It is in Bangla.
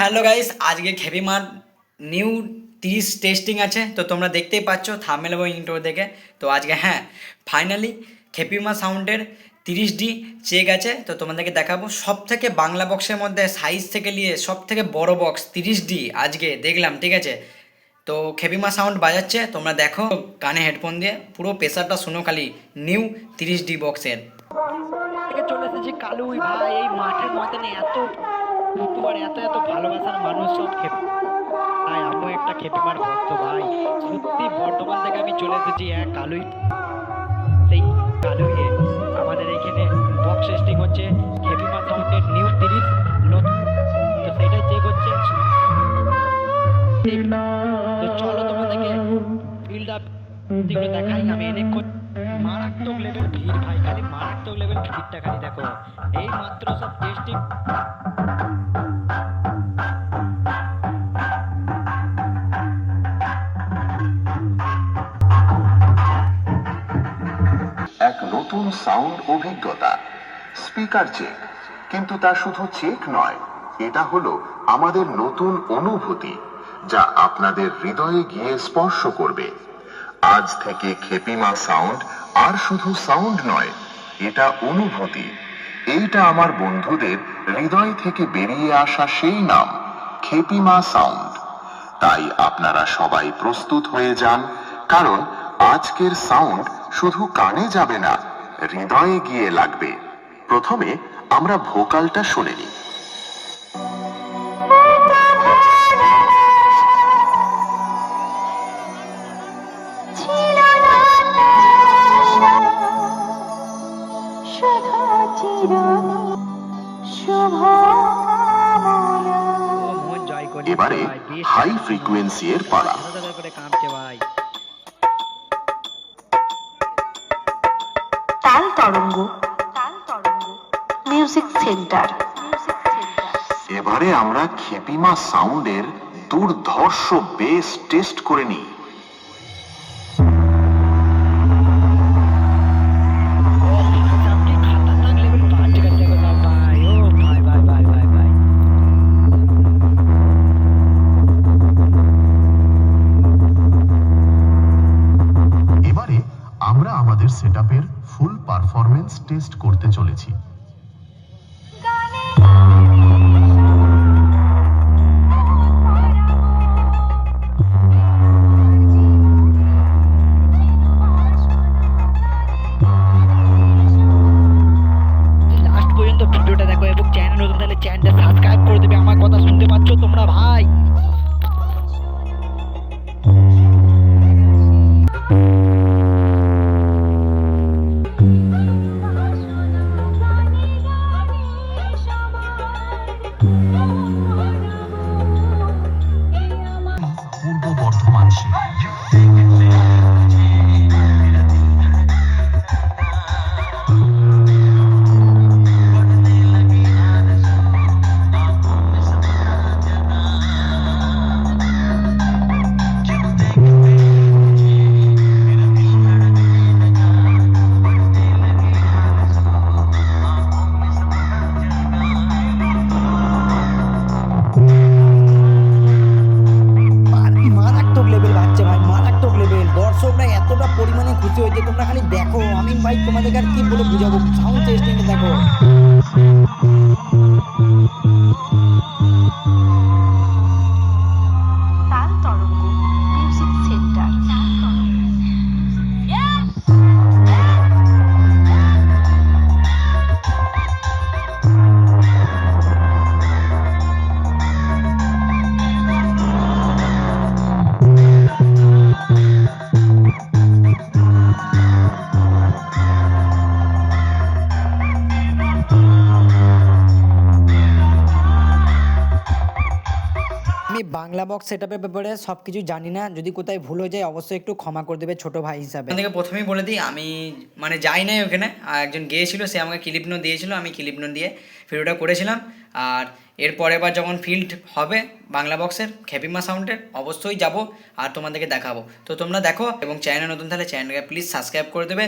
হ্যালো গাইস, আজকে খেপিমার নিউ 30 টেস্টিং আছে। তো তোমরা দেখতেই পাচ্ছ থাম্বনেল এবং ইন্ট্রো দেখে। তো আজকে ফাইনালি খেপিমা সাউন্ডের 30D চেক আছে। তো তোমাদেরকে দেখাবো সব থেকে বাংলা বক্সের মধ্যে সাইজ থেকে নিয়ে সব থেকে বড় বক্স 30D আজকে দেখলাম, ঠিক আছে। তো খেপিমা সাউন্ড বাজাচ্ছে, তোমরা দেখো কানে হেডফোন দিয়ে পুরো প্রেসারটা শুনো খালি নিউ 30D বক্সের। চলে এসেছে কালুই ভাই, এই মাঠের ময়দানে এত প্রতিবার এত এত ভালোবাসার মানুষ সব খেপে ভাই। আমিও একটা খেপিমার ভক্ত ভাই, সত্যি বর্ধমান থেকে আমি চলে এসেছি কালুই, সেই কালুইয়ে আমাদের এইখানে বক্স টেস্টিং হচ্ছে খেপিমা সাউন্ডের নিউ 30 নতুন, তো সেটাই চেক হচ্ছে। তো চলো তোমাদেরকে ফিল্ড আপ দেখাই। আমি অনেকক্ষণ মারাত্মক লেভেল ভিড় ভাই, খালি মারাত্মক লেভেল ভিড়টা খালি দেখো, এই মাত্র সব টেস্টিং। এক নতুন সাউন্ড অভিজ্ঞতা, স্পিকার চেক। কিন্তু তা শুধু চেক নয়, এটা হলো আমাদের নতুন অনুভূতি, যা আপনাদের হৃদয়ে গিয়ে স্পর্শ করবে। আজ থেকে খেপিমা সাউন্ড আর শুধু সাউন্ড নয়, এটা অনুভূতি। এইটা আমার বন্ধুদের হৃদয় থেকে বেরিয়ে আসা সেই নাম, খেপিমা সাউন্ড। তাই আপনারা সবাই প্রস্তুত হয়ে যান, কারণ আজকের সাউন্ড শুধু কানে যাবে না, হৃদয়ে গিয়ে লাগবে। প্রথমে আমরা ভোকালটা শুনে নিই। এবারে হাই ফ্রিকোয়েন্সি এর পালা। তাল তরঙ্গ মিউজিক সেন্টার। এবারে আমরা খেপিমা সাউন্ডের দুর্ধর্ষ বেস টেস্ট করে নিই। এবারে আমরা আমাদের সেটআপের ফুল পারফরম্যান্স টেস্ট করতে চলেছি। লাস্ট পর্যন্ত ভিডিওটা দেখো এবং চ্যানেল নতুন তাহলে চ্যানেলটা সাবস্ক্রাইব করে দেবে। আমার কথা শুনতে পাচ্ছ তোমরা ভাই? পূর্ব বর্ধমান দর্শকরা এতটা পরিমাণে খুশি হয়েছে, তোমরা খালি দেখো। আমি ভাই তোমাদেরকে আর কি বলে বুঝাবো, সাউন্ড টেস্টিং দেখো। তাল তরঙ্গ মিউজিক সেন্টার। আমি বাংলা বক্স সেটআপের ব্যাপারে সব কিছু জানি না, যদি কোথায় ভুল হয়ে যায় অবশ্যই একটু ক্ষমা করে দেবে ছোট ভাই হিসাবে। আপনাকে প্রথমেই বলে দিই, আমি যাই নাই ওখানে, আর একজন গিয়েছিল, সে আমাকে ক্লিপ নোট দিয়েছিল, আমি ক্লিপ নোট দিয়ে ভিডিওটা করেছিলাম। আর এর পরের বার যখন ফিল্ড হবে বাংলা বক্সের খেপিমা সাউন্ডের অবশ্যই যাব আর তোমাদেরকে দেখাবো। তো তোমরা দেখো এবং চ্যানেল নতুন তাহলে চ্যানেলকে প্লিজ সাবস্ক্রাইব করে দেবে।